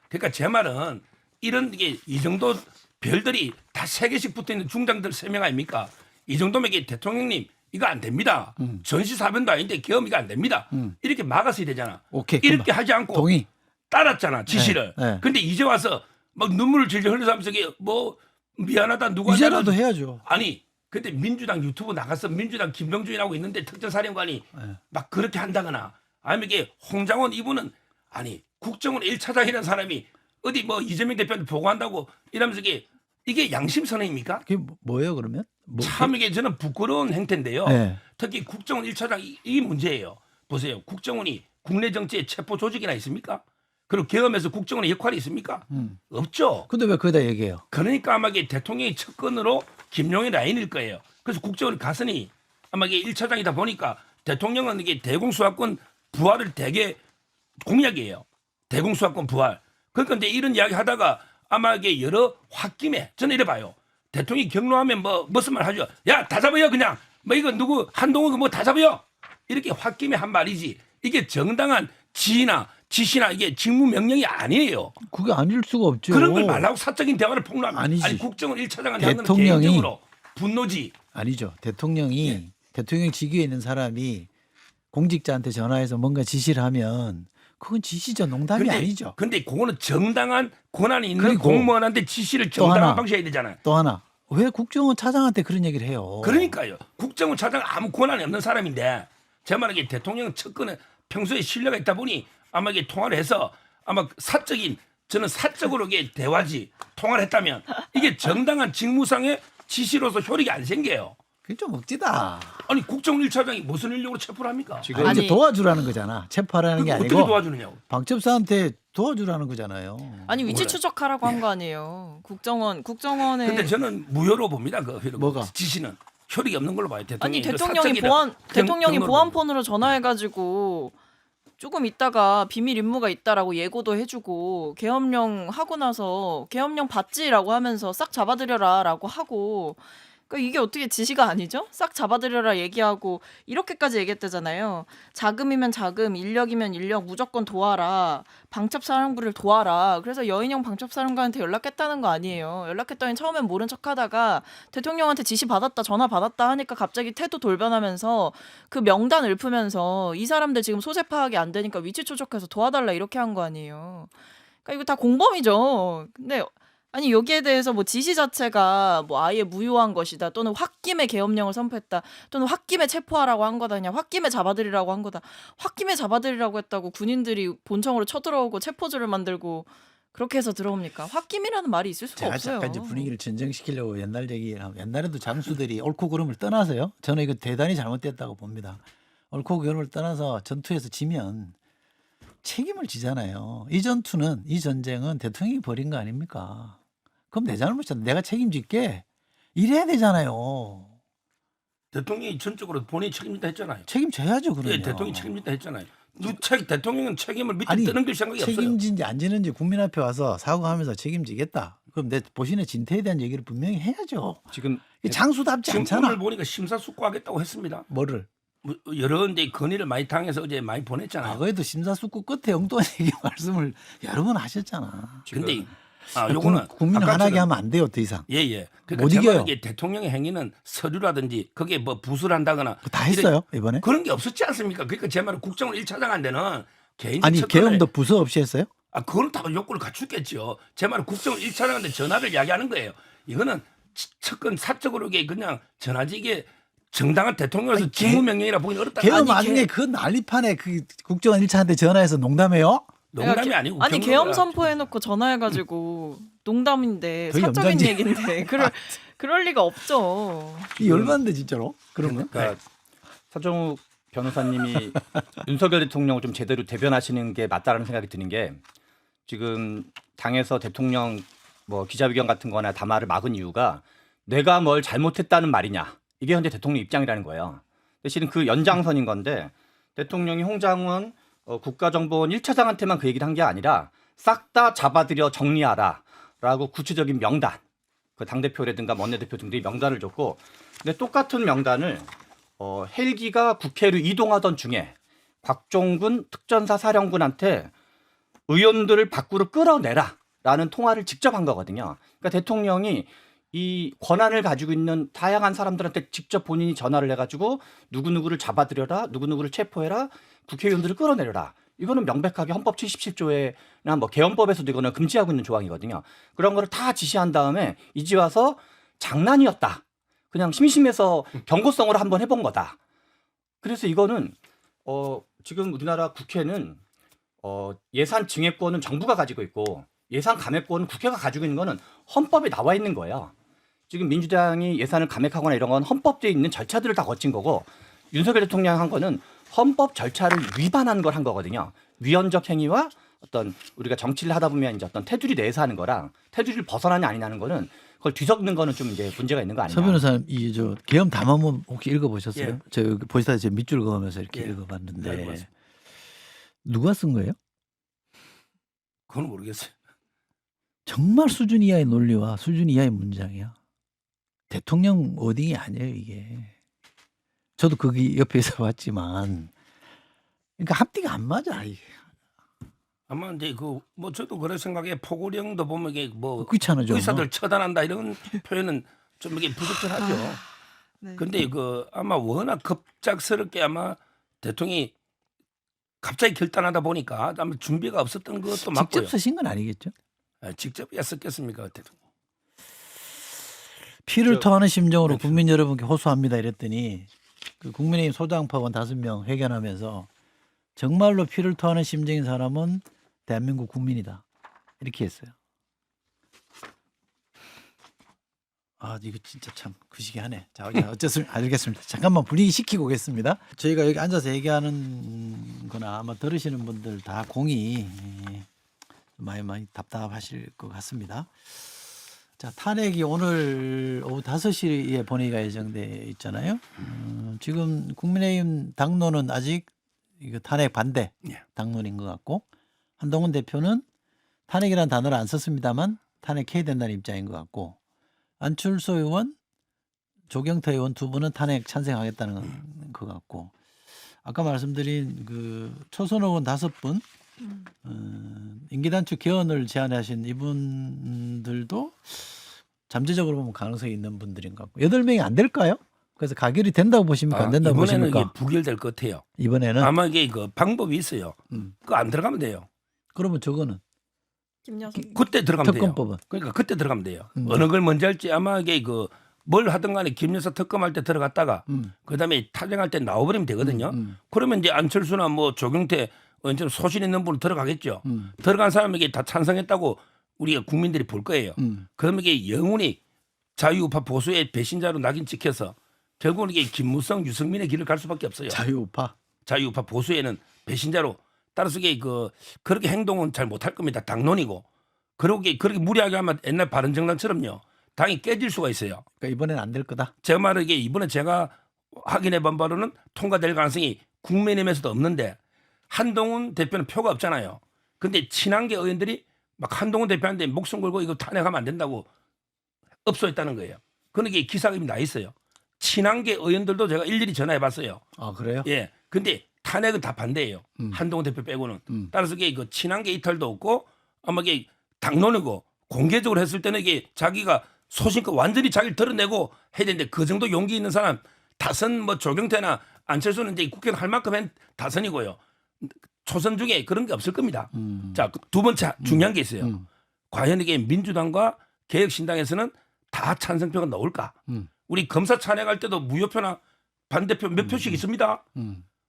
그러니까 제 말은 이런 게 이 정도 별들이 다 3개씩 붙어 있는 중장들 3명 아닙니까? 이 정도면 이게 대통령님 이거 안 됩니다. 전시사변도 아닌데 계엄 이거 안 됩니다. 이렇게 막았어야 되잖아. 오케이, 이렇게 하지 않고 동의. 따랐잖아 지시를. 네. 근데 이제 와서 막 눈물을 질질 흘리면서 이게 뭐 미안하다 누가 이제라도 해야죠. 아니 근데 민주당 유튜브 나가서 민주당 김병준이라고 있는데 특전사령관이 막 그렇게 한다거나 아니면 이게 홍장원 이분은 아니 국정원 1차장이라는 사람이 어디 뭐 이재명 대표한테 보고한다고 이러면서 이게 이게 양심 선언입니까? 그게 뭐예요 그러면? 참 이게 저는 부끄러운 행태인데요. 네. 특히 국정원 1차장 이 문제예요. 보세요. 국정원이 국내 정치에 체포 조직이나 있습니까? 그리고 계엄에서 국정원의 역할이 있습니까? 없죠. 근데 왜 거기다 얘기해요? 그러니까 아마 이게 대통령의 측근으로 김용의 라인일 거예요. 그래서 국정원이 갔으니 아마 이게 1차장이다 보니까 대통령은 이게 대공수사권 부활을 되게 공약이에요. 대공수사권 부활. 그러니까 이제 이런 이야기 하다가 아마 이게 여러 홧김에 저는 이래 봐요. 대통령이 경로하면 뭐 무슨 말 하죠. 야, 다 잡아요 그냥. 뭐 이거 누구 한동훈 뭐 다 잡아요. 이렇게 홧김에 한 말이지. 이게 정당한 지시나 이게 직무 명령이 아니에요. 그게 아닐 수가 없죠. 그런 걸 말라고 사적인 대화를 폭로하면 아니지. 아니 국정원 1차장한테 하는 건 대통령이- 개인적으로 분노지. 아니죠. 대통령이 대통령 직위에 있는 사람이 공직자한테 전화해서 뭔가 지시를 하면 그건 지시죠. 농담이 아니죠. 근데 그거는 정당한 권한이 있는 그리고 공무원한테 지시를 또 정당한 하나. 방식으로 해야 되잖아요. 또 하나 왜 국정원 차장한테 그런 얘기를 해요? 그러니까요. 국정원 차장 아무 권한이 없는 사람인데 제 말은 대통령 측근은 평소에 신뢰가 있다 보니 아마 이게 통화를 해서 아마 저는 사적으로 이게 대화지 통화를 했다면 이게 정당한 직무상의 지시로서 효력이 안 생겨요. 그게 좀 억지다. 아니 국정원 1차장이 무슨 인력으로 체포를 합니까? 지금 이제 아니- 도와주라는 거잖아. 체포하라는 게 어떻게 아니고 도와주느냐고. 방첩사한테 도와주라는 거잖아요. 아니 위치 뭐래? 추적하라고 한 거 아니에요. 국정원에 근데 저는 무효로 봅니다. 그 뭐가? 지시는 효력이 없는 걸로 봐요. 아니 대통령이 대통령이 경로를 보안폰으로 전화해가지고 조금 있다가 비밀 임무가 있다라고 예고도 해주고 계엄령 하고 나서 계엄령 받지라고 하면서 싹 잡아들여라라고 하고 그러니까 이게 어떻게 지시가 아니죠? 싹 잡아들여라 얘기하고 이렇게까지 얘기했다잖아요. 자금이면 자금, 인력이면 인력 무조건 도와라. 방첩사령부를 도와라. 그래서 여인영 방첩사령관한테 연락했다는 거 아니에요. 연락했더니 처음엔 모른 척하다가 대통령한테 지시 받았다, 전화 받았다 하니까 갑자기 태도 돌변하면서 그 명단 읊으면서 이 사람들 지금 소재 파악이 안 되니까 위치 추적해서 도와달라 이렇게 한 거 아니에요. 그러니까 이거 다 공범이죠. 근데 아니 여기에 대해서 뭐 지시 자체가 뭐 아예 무효한 것이다 또는 홧김에 계엄령을 선포했다 또는 홧김에 체포하라고 한 거다 그냥 홧김에 잡아들이라고 한 거다 홧김에 잡아들이라고 했다고 군인들이 본청으로 쳐들어오고 체포조를 만들고 그렇게 해서 들어옵니까? 홧김이라는 말이 있을 수가 제가 없어요. 잠깐 이제 분위기를 진정시키려고 옛날 얘기를 하면 옛날에도 장수들이 옳고 그름을 떠나서요. 저는 이거 대단히 잘못됐다고 봅니다. 옳고 그름을 떠나서 전투에서 지면 책임을 지잖아요. 이 전투는 이 전쟁은 대통령이 벌인 거 아닙니까? 그럼 내 잘못이잖아. 내가 책임질게. 이래야 되잖아요. 대통령이 전적으로 본인이 책임진다 했잖아요. 책임져야죠. 그러면. 예, 대통령이 책임진다 했잖아요. 대통령은 책임을 밑에 아니, 떠넘길 생각이 없어요. 책임진지 안 지는지 국민 앞에 와서 사과하면서 책임지겠다. 그럼 내 보신의 진퇴에 대한 얘기를 분명히 해야죠. 지금 이게 장수답지 지금 않잖아. 오늘 보니까 심사숙고하겠다고 했습니다. 뭐를? 뭐 여러 이제 건의를 많이 당해서 어제 많이 보냈잖아요. 과거에도 심사숙고 끝에 엉뚱한 얘기 말씀을 여러 번 하셨잖아. 근데 요거는 국민을 아까처럼- 화나게 하면 안 돼요, 더 이상. 예. 그러니까 못 제 이겨요. 말은 이게 대통령의 행위는 서류라든지 거기에 뭐 부수를 한다거나 다 했어요, 이번에? 그런 게 없었지 않습니까? 그러니까 제 말은 국정원 1차장한테는 개인적 아니, 접근을- 계엄도 부서 없이 했어요? 그건 다 요건을 갖추겠죠. 제 말은 국정원 1차장한테 전화를 이야기하는 거예요. 이거는 측근 사적으로 이게 그냥 전화지 이게 정당한 대통령으로서 아니, 직무명령이라 보기는 어렵다. 계엄 아니, 나중에 그 난리판에 그 국정원 1차한테 전화해서 농담해요? 농담이 아니고 아니 경로가- 계엄 선포해놓고 전화해가지고 농담인데 더 사적인 염장지. 얘기인데 그럴 리가 없죠. 이 열받는데 진짜로. 그러면 그러니까 서정욱 변호사님이 윤석열 대통령을 좀 제대로 대변하시는 게 맞다라는 생각이 드는 게 지금 당에서 대통령 뭐 기자회견 같은 거나 담화를 막은 이유가 내가 뭘 잘못했다는 말이냐. 이게 현재 대통령 입장이라는 거예요. 대신 그 연장선인 건데 대통령이 홍장훈 국가정보원 1차장한테만 그 얘기를 한 게 아니라 싹 다 잡아들여 정리하라라고 구체적인 명단, 그 당대표라든가 원내대표 등들이 명단을 줬고 근데 똑같은 명단을 헬기가 국회로 이동하던 중에 곽종군 특전사 사령관한테 의원들을 밖으로 끌어내라라는 통화를 직접 한 거거든요. 그러니까 대통령이 이 권한을 가지고 있는 다양한 사람들한테 직접 본인이 전화를 해가지고 누구누구를 잡아들여라, 누구누구를 체포해라, 국회의원들을 끌어내려라. 이거는 명백하게 헌법 77조에나 뭐 개헌법에서도 이거는 금지하고 있는 조항이거든요. 그런 거를 다 지시한 다음에 이제 와서 장난이었다. 그냥 심심해서 경고성으로 한번 해본 거다. 그래서 이거는 지금 우리나라 국회는 예산 증액권은 정부가 가지고 있고 예산 감액권 국회가 가지고 있는 거는 헌법에 나와 있는 거예요. 지금 민주당이 예산을 감액하거나 이런 건 헌법에 있는 절차들을 다 거친 거고 윤석열 대통령 한 거는 헌법 절차를 위반한 걸 한 거거든요. 위헌적 행위와 어떤 우리가 정치를 하다 보면 이제 어떤 테두리 내에서 하는 거랑 테두리를 벗어나냐 아니냐는 거는 그걸 뒤섞는 거는 좀 이제 문제가 있는 거 아니냐. 서 변호사님 이 저 계엄 담화문 혹시 읽어보셨어요? 예. 저 여기 보시다시피 밑줄 그으면서 이렇게 예. 읽어봤는데 네, 맞습니다. 누가 쓴 거예요? 그건 모르겠어요. 정말 수준 이하의 논리와 수준 이하의 문장이야. 대통령 워딩이 아니에요 이게. 저도 거기 옆에서 봤지만, 그러니까 앞뒤가 안 맞아. 이게. 아마 이제 그 뭐 저도 그런 생각에 포고령도 보면 이게 뭐 귀찮아져. 의사들 처단한다 이런 표현은 좀 이게 부적절하죠. 네. 근데 그 아마 워낙 급작스럽게 아마 대통령이 갑자기 결단하다 보니까 아마 준비가 없었던 것도 맞고요. 직접 쓰신 건 아니겠죠? 직접 했었겠습니까, 대통령? 피를 토하는 심정으로 그렇죠. 국민 여러분께 호소합니다 이랬더니 그 국민의힘 소장파원 5명 회견하면서 정말로 피를 토하는 심정인 사람은 대한민국 국민이다 이렇게 했어요. 아 이거 진짜 참 구시기하네. 자 어쨌습니까? 알겠습니다. 잠깐만 분위기 식히고 오겠습니다. 저희가 여기 앉아서 얘기하는 거나 아마 들으시는 분들 다 공이 많이 답답하실 것 같습니다. 자 탄핵이 오늘 오후 5시에 본회의가 예정돼 있잖아요. 지금 국민의힘 당론은 아직 이거 탄핵 반대 예. 당론인 것 같고 한동훈 대표는 탄핵이라는 단어를 안 썼습니다만 탄핵해야 된다는 입장인 것 같고 안철수 의원, 조경태 의원 두 분은 탄핵 찬성하겠다는 것 같고 아까 말씀드린 그 초선 의원 5분 임기단축 개헌을 제안하신 이분들도 잠재적으로 보면 가능성이 있는 분들인 것 같고 8명이 안 될까요? 그래서 가결이 된다고 보십니까? 안 된다고 이번에는 이게 보십니까? 부결될 것 같아요. 이번에는 아마 이게 그 방법이 있어요. 음. 그거 안 들어가면 돼요. 그러면 저거는 김여성 그때 들어가면 돼요. 특검법은 그러니까 그때 들어가면 돼요. 어느 걸 먼저 할지 아마 이게 그 뭘 하든 간에 김여사 특검할 때 들어갔다가 그다음에 탄핵할 때 나와버리면 되거든요. 그러면 이제 안철수나 뭐 조경태 언제나 소신 있는 분 들어가겠죠. 들어간 사람에게 다 찬성했다고 우리가 국민들이 볼 거예요. 그러면 이게 영원히 자유우파 보수의 배신자로 낙인 찍혀서 결국은 이게 김무성, 유승민의 길을 갈 수밖에 없어요. 자유우파. 자유우파 보수에는 배신자로 따라서 이게 그렇게 행동은 잘 못할 겁니다. 당론이고 그렇게 무리하게 하면 옛날 바른정당처럼요 당이 깨질 수가 있어요. 그러니까 이번에는 안 될 거다. 제 말은 이게 이번에 제가 확인해 본 바로는 통과될 가능성이 국민의힘에서도 없는데 한동훈 대표는 표가 없잖아요. 근데 친한계 의원들이 막 한동훈 대표한테 목숨 걸고 이거 탄핵하면 안 된다고 업소했다는 거예요. 그런 게 기사가 이미 나 있어요. 친한계 의원들도 제가 일일이 전화해 봤어요. 아 그래요? 예. 근데 탄핵은 다 반대예요. 한동훈 대표 빼고는. 따라서 이게 그 친한계 이탈도 없고 아마 이게 당론이고 공개적으로 했을 때는 이게 자기가 소신껏 완전히 자기를 드러내고 해야 되는데 그 정도 용기 있는 사람 다선 뭐 조경태나 안철수는 이제 국회는 할 만큼 한 다선이고요. 초선 중에 그런 게 없을 겁니다. 자, 두 번째 중요한 게 있어요. 과연 이게 민주당과 개혁신당에서는 다 찬성표가 나올까? 우리 검사 찬양할 때도 무효표나 반대표 몇 표씩 있습니다.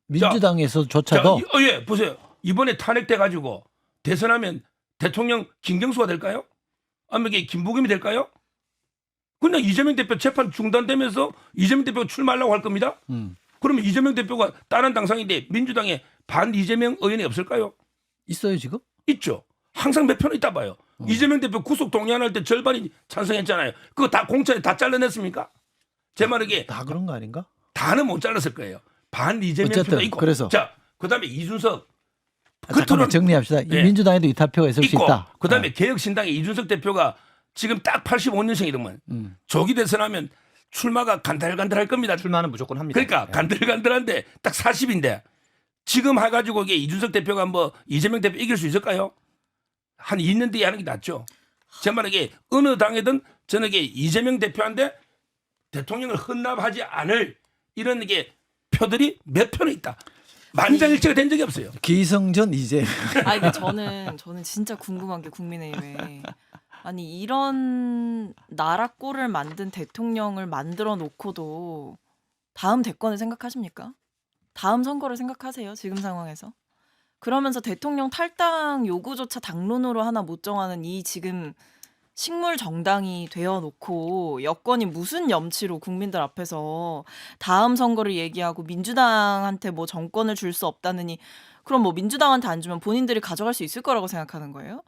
민주당에서조차도 예, 보세요. 이번에 탄핵돼 가지고 대선하면 대통령 김경수가 될까요? 아니면 이게 김부겸이 될까요? 그냥 이재명 대표 재판 중단되면서 이재명 대표가 출마하려고 할 겁니다. 그러면 이재명 대표가 다른 당상인데 민주당에 반 이재명 의원이 없을까요? 있어요 지금? 있죠. 항상 몇 표는 있다 봐요. 이재명 대표 구속 동의안할 때 절반이 찬성했잖아요. 그거 다 공천에 다 잘라냈습니까? 제 말은 이게 다 그런 거 아닌가? 다는 못 잘랐을 거예요. 반 이재명 어쨌든 표가 있고. 그래서. 자, 그다음에 이준석 잠깐만 정리합시다. 예. 민주당에도 이탈표가 있을 수 있고. 있다. 그다음에 개혁신당의 이준석 대표가 지금 딱 85년생이더만. 조기 대선하면 출마가 간달간달할 겁니다. 출마는 무조건 합니다. 그러니까 예. 간들간들한데 딱 40인데 지금 해가지고 이게 이준석 대표가 뭐 이재명 대표 이길 수 있을까요? 한 2년 뒤에 하는 게 낫죠. 제 말은 이게 어느 당이든 저는 이게 이재명 대표한테 대통령을 헌납하지 않을 이런 이게 표들이 몇 표는 있다. 만장일치가 된 적이 없어요. 기성전 이제 아 근데 저는 진짜 궁금한 게 국민의힘에 아니 이런 나라 꼴을 만든 대통령을 만들어 놓고도 다음 대권을 생각하십니까? 다음 선거를 생각하세요? 지금 상황에서? 그러면서 대통령 탈당 요구조차 당론으로 하나 못 정하는 이 지금 식물 정당이 되어 놓고 여권이 무슨 염치로 국민들 앞에서 다음 선거를 얘기하고 민주당한테 뭐 정권을 줄 수 없다느니 그럼 뭐 민주당한테 안 주면 본인들이 가져갈 수 있을 거라고 생각하는 거예요?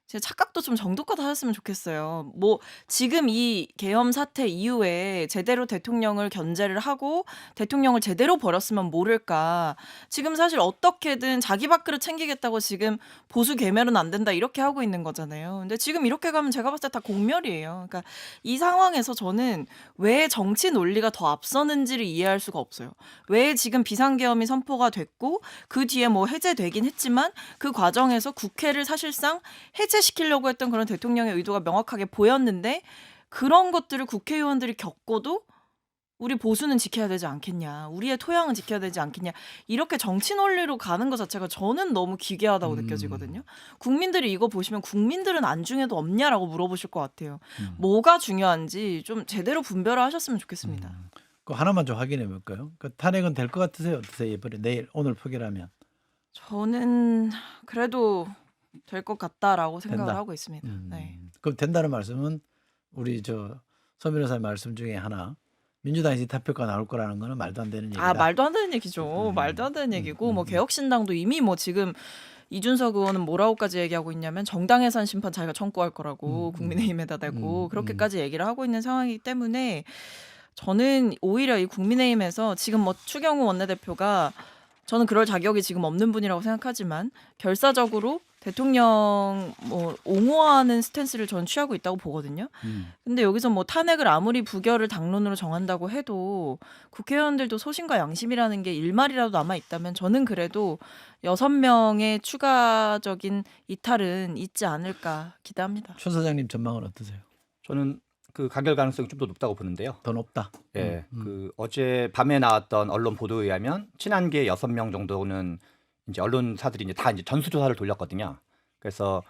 제 착각도 좀 정도껏 하셨으면 좋겠어요. 뭐 지금 이 계엄 사태 이후에 제대로 대통령을 견제를 하고 대통령을 제대로 버렸으면 모를까. 지금 사실 어떻게든 자기 밥그릇 챙기겠다고 지금 보수 괴멸은 안 된다 이렇게 하고 있는 거잖아요. 근데 지금 이렇게 가면 제가 봤을 때 다 공멸이에요. 그러니까 이 상황에서 저는 왜 정치 논리가 더 앞서는지를 이해할 수가 없어요. 왜 지금 비상계엄이 선포가 됐고 그 뒤에 뭐 해제되긴 했지만 그 과정에서 국회를 사실상 해체시키려고 했던 그런 대통령의 의도가 명확하게 보였는데 그런 것들을 국회의원들이 겪고도 우리 보수는 지켜야 되지 않겠냐. 우리의 토양은 지켜야 되지 않겠냐. 이렇게 정치 논리로 가는 것 자체가 저는 너무 기괴하다고 느껴지거든요. 국민들이 이거 보시면 국민들은 안중에도 없냐라고 물어보실 것 같아요. 뭐가 중요한지 좀 제대로 분별을 하셨으면 좋겠습니다. 그 하나만 좀 확인해 볼까요? 그 탄핵은 될 것 같으세요? 어떠세요? 이번에 내일 오늘 표결하면 저는 그래도 될 것 같다라고 생각을 된다. 하고 있습니다. 네. 그럼 된다는 말씀은 우리 서 변호사의 말씀 중에 하나 민주당에서 이탈표가 나올 거라는 거는 말도 안 되는 얘기다. 아 말도 안 되는 얘기죠. 말도 안 되는 얘기고 뭐 개혁신당도 이미 뭐 지금 이준석 의원은 뭐라고까지 얘기하고 있냐면 정당 해산 심판 자기가 청구할 거라고 국민의힘에다 대고 그렇게까지 얘기를 하고 있는 상황이기 때문에 저는 오히려 이 국민의힘에서 지금 뭐 추경호 원내대표가 저는 그럴 자격이 지금 없는 분이라고 생각하지만 결사적으로 대통령 뭐 옹호하는 스탠스를 저는 취하고 있다고 보거든요. 근데 여기서 뭐 탄핵을 아무리 부결을 당론으로 정한다고 해도 국회의원들도 소신과 양심이라는 게 일말이라도 남아 있다면 저는 그래도 6명의 추가적인 이탈은 있지 않을까 기대합니다. 최 사장님 전망은 어떠세요? 저는 그 가결 가능성이 좀 더 높다고 보는데요. 더 높다. 예, 그 어제 밤에 나왔던 언론 보도에 의하면 친한계 6명 정도는 이제 언론사들이 이제 다 이제 전수조사를 돌렸거든요. 그래서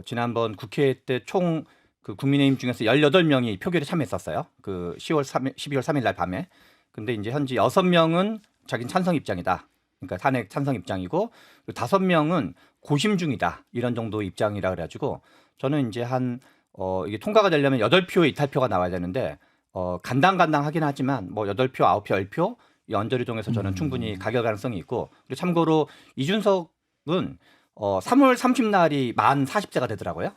지난번 국회 때 총 그 국민의힘 중에서 18명이 표결에 참여했었어요. 그 12월 3일 날 밤에. 근데 이제 현재 6명은 자기는 찬성 입장이다. 그러니까 탄핵 찬성 입장이고 5명은 고심 중이다. 이런 정도 입장이라 그래가지고 저는 이제 이게 통과가 되려면 8표의 이탈표가 나와야 되는데 간당간당하긴 하지만 뭐 8표, 9표, 10표 이 언저리 중에서 저는 충분히 가결 가능성이 있고 그리고 참고로 이준석은 3월 30날이 만 40세가 되더라고요.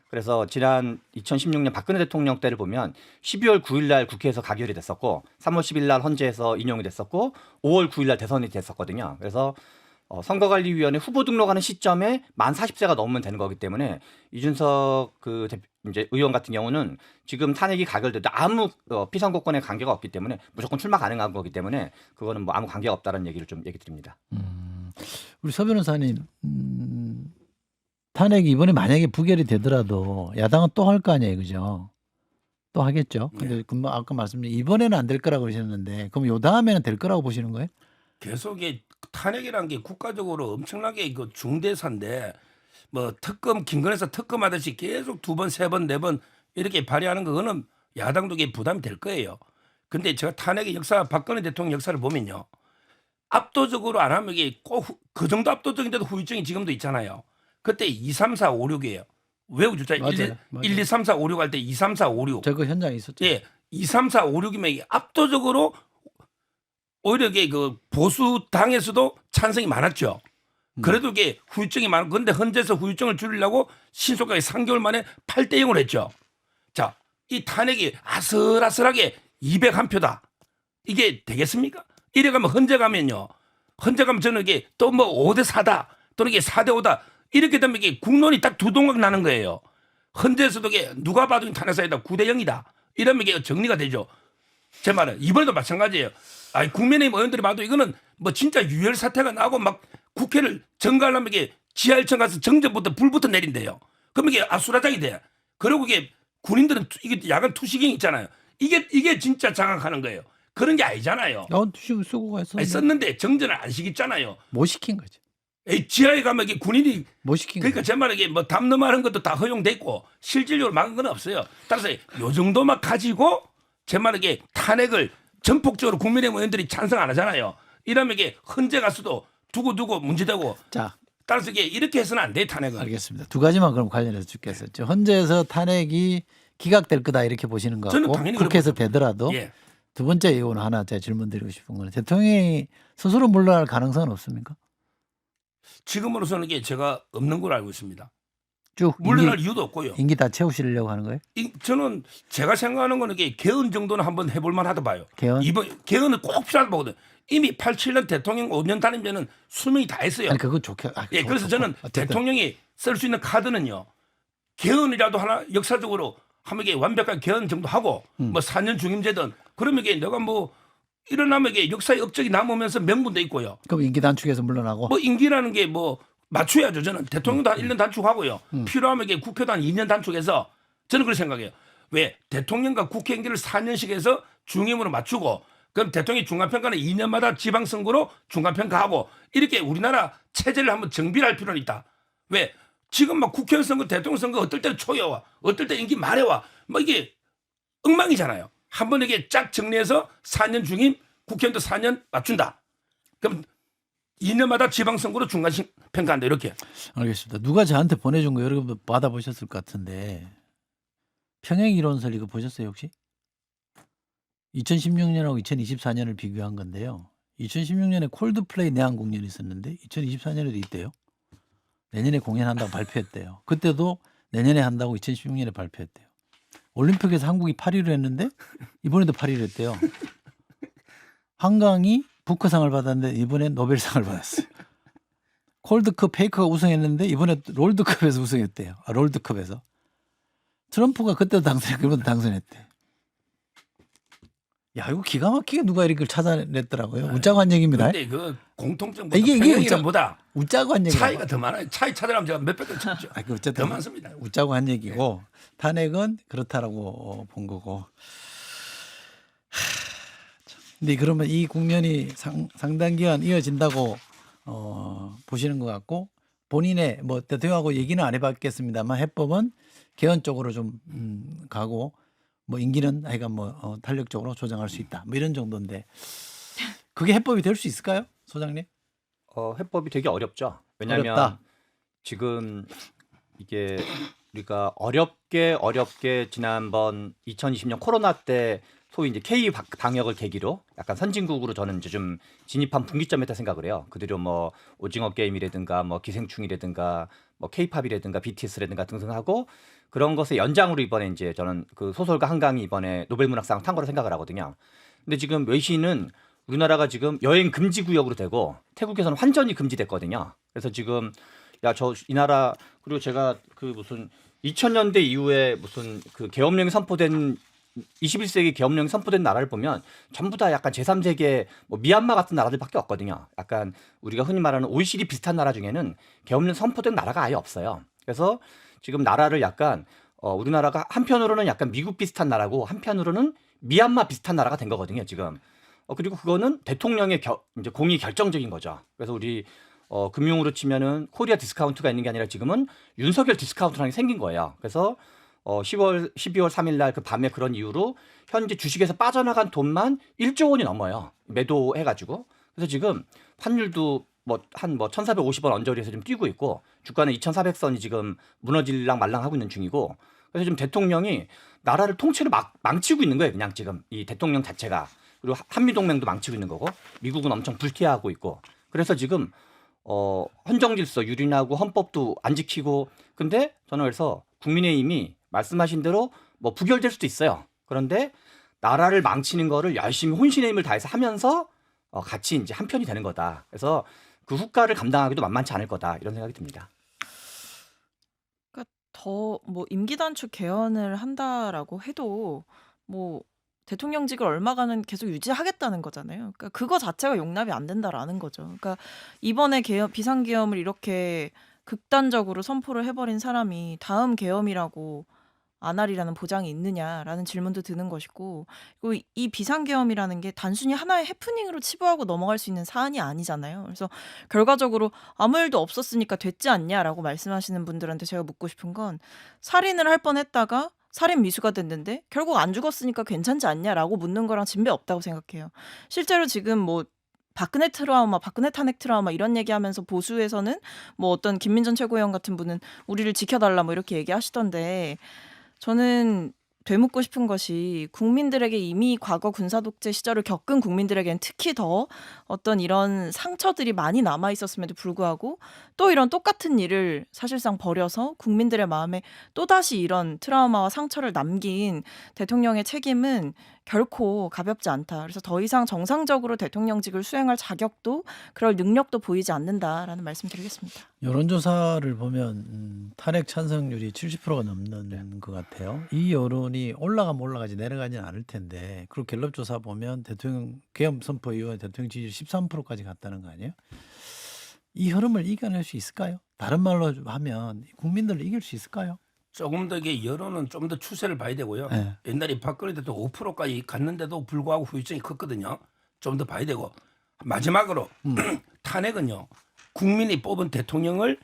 그래서 지난 2016년 박근혜 대통령 때를 보면 12월 9일 날 국회에서 가결이 됐었고 3월 10일 날 헌재에서 인용이 됐었고 5월 9일 날 대선이 됐었거든요. 그래서 선거관리위원회 후보 등록하는 시점에 만 40세가 넘으면 되는 거기 때문에 이준석 이제 의원 같은 경우는 지금 탄핵이 가결돼도 아무 피선거권에 관계가 없기 때문에 무조건 출마 가능한 거기 때문에 그거는 뭐 아무 관계가 없다는 얘기를 좀 얘기 드립니다. 우리 서 변호사님 탄핵이 이번에 만약에 부결이 되더라도 야당은 또 할 거 아니에요, 그죠? 또 하겠죠. 근데 금방 아까 말씀드린 이번에는 안 될 거라고 보셨는데 그럼 요 다음에는 될 거라고 보시는 거예요? 계속 탄핵이라는 게 국가적으로 엄청나게 중대사인데 뭐 특검 김건희에서 특검하듯이 계속 2번, 3번, 4번 이렇게 발의하는 그거는 야당도 이게 부담이 될 거예요. 근데 제가 탄핵의 역사, 박근혜 대통령 역사를 보면요. 압도적으로 안 하면 이게 꼭 그 정도 압도적인데도 후유증이 지금도 있잖아요. 그때 2, 3, 4, 5, 6이에요. 외우주자 1, 2, 3, 4, 5, 6 할 때 2, 3, 4, 5, 6. 저 그 현장에 있었죠. 예, 2, 3, 4, 5, 6이면 이게 압도적으로 오히려 이게 그 보수 당에서도 찬성이 많았죠. 그래도 이게 후유증이 많은 건데 헌재에서 후유증을 줄이려고 신속하게 3개월 만에 8대 0으로 했죠. 자, 이 탄핵이 아슬아슬하게 201표다. 이게 되겠습니까? 이래 가면 헌재 가면요. 헌재 가면 저는 이게 또 뭐 5대 4다 또는 이게 4대 5다 이렇게 되면 이게 국론이 딱 두 동강 나는 거예요. 헌재에서도 이게 누가 봐도 탄핵 사유다 9대 0이다. 이러면 이게 정리가 되죠. 제 말은 이번에도 마찬가지예요. 아니 국민의힘 의원들이 봐도 이거는 뭐 진짜 유혈 사태가 나고 막 국회를 정가하려면 이게 지하 1층 가서 정전부터 불부터 내린대요. 그러면 이게 아수라장이 돼. 그리고 이게 군인들은 이게 야간 투시경 있잖아요. 이게 진짜 장악하는 거예요. 그런 게 아니잖아요. 투시 쓰고 갔었는데. 썼는데 정전을 안 시켰잖아요. 못 시킨 거죠. 지하에 가면 이게 군인이 못 시킨 그러니까 제 말은 이게 뭐 담론하는 것도 다 허용됐고 실질적으로 막은 건 없어요. 따라서 요 정도만 가지고 제 말은 이게 탄핵을 전폭적으로 국민의힘 의원들이 찬성 안 하잖아요. 이러면 이게 헌재 가서도 두고두고 문제되고 자, 따라서 이렇게 해서는 안 돼 탄핵은. 알겠습니다. 두 가지만 그럼 관련해서 짚겠었죠. 헌재에서 탄핵이 기각될 거다 이렇게 보시는 거 저는 같고 당연히 국회에서 그렇거든요. 되더라도 예. 두 번째 이거는 하나 제가 질문드리고 싶은 거는 대통령이 스스로 물러날 가능성은 없습니까? 지금으로서는 이게 제가 없는 걸로 알고 있습니다. 쭉 물러날 이유도 없고요. 임기 다 채우시려고 하는 거예요? 저는 제가 생각하는 거는 이게 개헌 정도는 한번 해볼 만하다 봐요. 개헌? 이번 개헌은 꼭 필요하다 보거든. 이미 87년 대통령 5년 단임 전은 수명이 다 했어요. 아니 그거 좋게. 예, 그래서 저는 어쨌든. 대통령이 쓸 수 있는 카드는요. 개헌이라도 하나 역사적으로 하면 이게 완벽한 개헌 정도 하고 뭐 4년 중임제든 그러면 이게 내가 뭐 일어나면 이게 역사의 업적이 남으면서 명분도 있고요. 그럼 임기 단축해서 물러나고. 뭐 임기라는 게 뭐 맞춰야죠. 저는 대통령도 한 1년 단축하고요. 필요하면 이게 국회도 한 2년 단축해서 저는 그렇게 생각해요. 왜 대통령과 국회 임기를 4년씩 해서 중임으로 맞추고 그럼 대통령이 중간평가는 2년마다 지방선거로 중간평가하고 이렇게 우리나라 체제를 한번 정비를 할 필요는 있다. 왜 지금 막 국회의원 선거, 대통령 선거 어떨 때는 초여와 어떨 때 임기 말해와 뭐 이게 엉망이잖아요. 한번 이게 쫙 정리해서 4년 중임, 국회의원도 4년 맞춘다. 그럼 2년마다 지방선거로 중간 평가한다 이렇게. 알겠습니다. 누가 저한테 보내준 거 여러분들 받아보셨을 것 같은데 평행이론설 이거 보셨어요 혹시? 2016년하고 2024년을 비교한 건데요. 2016년에 콜드플레이 내한 공연이 있었는데 2024년에도 있대요. 내년에 공연한다고 발표했대요. 그때도 내년에 한다고 2016년에 발표했대요. 올림픽에서 한국이 8위를 했는데 이번에도 8위를 했대요. 한강이 부커상을 받았는데 이번엔 노벨상을 받았어요. 콜드컵 페이커가 우승했는데 이번에 롤드컵에서 우승했대요. 롤드컵에서. 트럼프가 그때도 당선했고 이번에도 당선했대. 야 이거 기가 막히게 누가 이렇게 찾아냈더라고요. 웃자고 얘기입니다. 근데 그 공통점보다 이게 평행이론보다 웃자고 얘기. 차이가 더 많아요. 차이 찾으려면 제가 몇백 개 찾죠. 어쨌든 더 많습니다. 웃자고 한 얘기고 탄핵은 그렇다라고 본 거고. 근데 그러면 이 국면이 상당 기간 이어진다고 보시는 것 같고 본인의 뭐 대통령하고 얘기는 안 해봤겠습니다만 해법은 개헌 쪽으로 좀 가고 뭐 임기는 하여간 뭐 탄력적으로 조정할 수 있다. 뭐 이런 정도인데 그게 해법이 될 수 있을까요, 소장님? 해법이 되게 어렵죠. 왜냐하면 어렵다. 지금 이게 우리가 어렵게 지난번 2020년 코로나 때 소위 이제 K 방역을 계기로 약간 선진국으로 저는 이제 좀 진입한 분기점이다 생각을 해요. 그대로 뭐 오징어 게임이라든가 뭐 기생충이라든가 뭐 K-팝이라든가 BTS라든가 등등하고 그런 것의 연장으로 이번에 이제 저는 그 소설가 한강이 이번에 노벨문학상 탄 거로 생각을 하거든요. 근데 지금 외신은 우리나라가 지금 여행 금지 구역으로 되고 태국에서는 환전이 금지됐거든요. 그래서 지금 야 저 이 나라 그리고 제가 그 무슨 2000년대 이후에 무슨 그 계엄령이 선포된 21세기 계엄령이 선포된 나라를 보면 전부 다 약간 제3세계 뭐 미얀마 같은 나라들밖에 없거든요. 약간 우리가 흔히 말하는 OECD 비슷한 나라 중에는 계엄령 선포된 나라가 아예 없어요. 그래서 지금 나라를 약간 우리나라가 한편으로는 약간 미국 비슷한 나라고 한편으로는 미얀마 비슷한 나라가 된 거거든요. 지금 그리고 그거는 대통령의 이제 공이 결정적인 거죠. 그래서 우리 금융으로 치면은 코리아 디스카운트가 있는 게 아니라 지금은 윤석열 디스카운트라는 게 생긴 거예요. 그래서 12월 3일 날 그 밤에 그런 이유로 현재 주식에서 빠져나간 돈만 1조 원이 넘어요. 매도해가지고. 그래서 지금 환율도 뭐 1,450원 언저리에서 좀 뛰고 있고 주가는 2,400선이 지금 무너질랑 말랑하고 있는 중이고 그래서 지금 대통령이 나라를 통째로 망치고 있는 거예요. 그냥 지금 이 대통령 자체가. 그리고 한미동맹도 망치고 있는 거고 미국은 엄청 불쾌해하고 있고 그래서 지금 헌정질서 유린하고 헌법도 안 지키고 근데 저는 그래서 국민의힘이 말씀하신 대로 뭐 부결될 수도 있어요. 그런데 나라를 망치는 거를 열심히 혼신의 힘을 다해서 하면서 같이 이제 한편이 되는 거다. 그래서 그 후과를 감당하기도 만만치 않을 거다. 이런 생각이 듭니다. 그러니까 더 뭐 임기 단축 개헌을 한다라고 해도 뭐 대통령직을 얼마간은 계속 유지하겠다는 거잖아요. 그러니까 그거 자체가 용납이 안 된다라는 거죠. 그러니까 이번에 비상계엄을 이렇게 극단적으로 선포를 해버린 사람이 다음 계엄이라고 안 하리라는 보장이 있느냐라는 질문도 드는 것이고 그리고 이 비상계엄이라는 게 단순히 하나의 해프닝으로 치부하고 넘어갈 수 있는 사안이 아니잖아요. 그래서 결과적으로 아무 일도 없었으니까 됐지 않냐라고 말씀하시는 분들한테 제가 묻고 싶은 건 살인을 할 뻔했다가 살인 미수가 됐는데 결국 안 죽었으니까 괜찮지 않냐라고 묻는 거랑 진배 없다고 생각해요. 실제로 지금 뭐 박근혜 트라우마, 박근혜 탄핵 트라우마 이런 얘기하면서 보수에서는 뭐 어떤 김민전 최고위원 같은 분은 우리를 지켜달라 뭐 이렇게 얘기하시던데 저는 되묻고 싶은 것이 국민들에게 이미 과거 군사 독재 시절을 겪은 국민들에겐 특히 더 어떤 이런 상처들이 많이 남아 있었음에도 불구하고 또 이런 똑같은 일을 사실상 벌여서 국민들의 마음에 또다시 이런 트라우마와 상처를 남긴 대통령의 책임은 결코 가볍지 않다. 그래서 더 이상 정상적으로 대통령직을 수행할 자격도 그럴 능력도 보이지 않는다라는 말씀 드리겠습니다. 여론조사를 보면 탄핵 찬성률이 70%가 넘는 것 같아요. 이 여론이 올라가면 올라가지 내려가지는 않을 텐데 그리고 갤럽조사 보면 대통령 계엄 선포 이후에 대통령 지지율 13%까지 갔다는 거 아니에요? 이 흐름을 이겨낼 수 있을까요? 다른 말로 하면 국민들을 이길 수 있을까요? 조금 더 이게 여론은 좀 더 추세를 봐야 되고요. 네. 옛날에 박근혜 대통령 5%까지 갔는데도 불구하고 후유증이 컸거든요. 좀 더 봐야 되고 마지막으로 탄핵은요. 국민이 뽑은 대통령을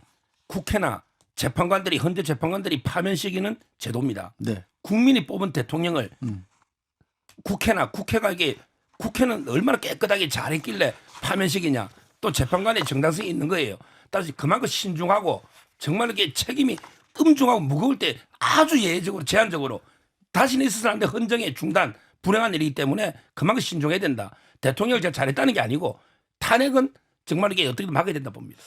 국회나 재판관들이 헌재 재판관들이 파면시키는 제도입니다. 네. 국민이 뽑은 대통령을 국회가 이게 국회는 얼마나 깨끗하게 잘했길래 파면시키냐. 또 재판관의 정당성이 있는 거예요. 따라서 그만큼 신중하고 정말 이렇게 책임이 엄중하고 무거울 때 아주 예외적으로 제한적으로 다시는 있어서는 안 돼 헌정의 중단 불행한 일이기 때문에 그만큼 신중해야 된다. 대통령을 제가 잘했다는 게 아니고 탄핵은 정말 이게 어떻게든 막아야 된다 봅니다.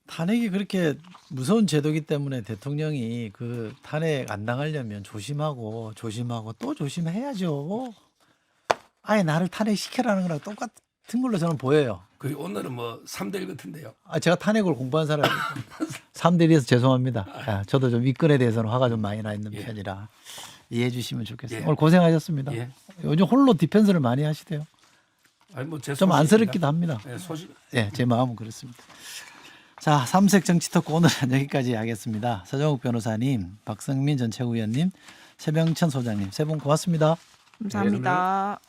탄핵이 그렇게 무서운 제도이기 때문에 대통령이 그 탄핵 안 당하려면 조심하고 또 조심해야죠. 아예 나를 탄핵시켜라는 거랑 똑같은 걸로 저는 보여요. 그 오늘은 뭐 3대1 같은데요. 제가 탄핵을 공부한 사람이에요. 3대1에서 죄송합니다. 저도 좀 이권에 대해서는 화가 좀 많이 나 있는 편이라 이해해 주시면 좋겠어요. 예. 오늘 고생하셨습니다. 예. 요즘 홀로 디펜스를 많이 하시대요. 아니 뭐제 좀 안쓰럽기도 합니다. 네, 소식. 예, 제 마음은 그렇습니다. 자, 삼색 정치 토크 오늘은 여기까지 하겠습니다. 서정욱 변호사님, 박성민 전 최고위원님, 최병천 소장님 세 분 고맙습니다. 감사합니다.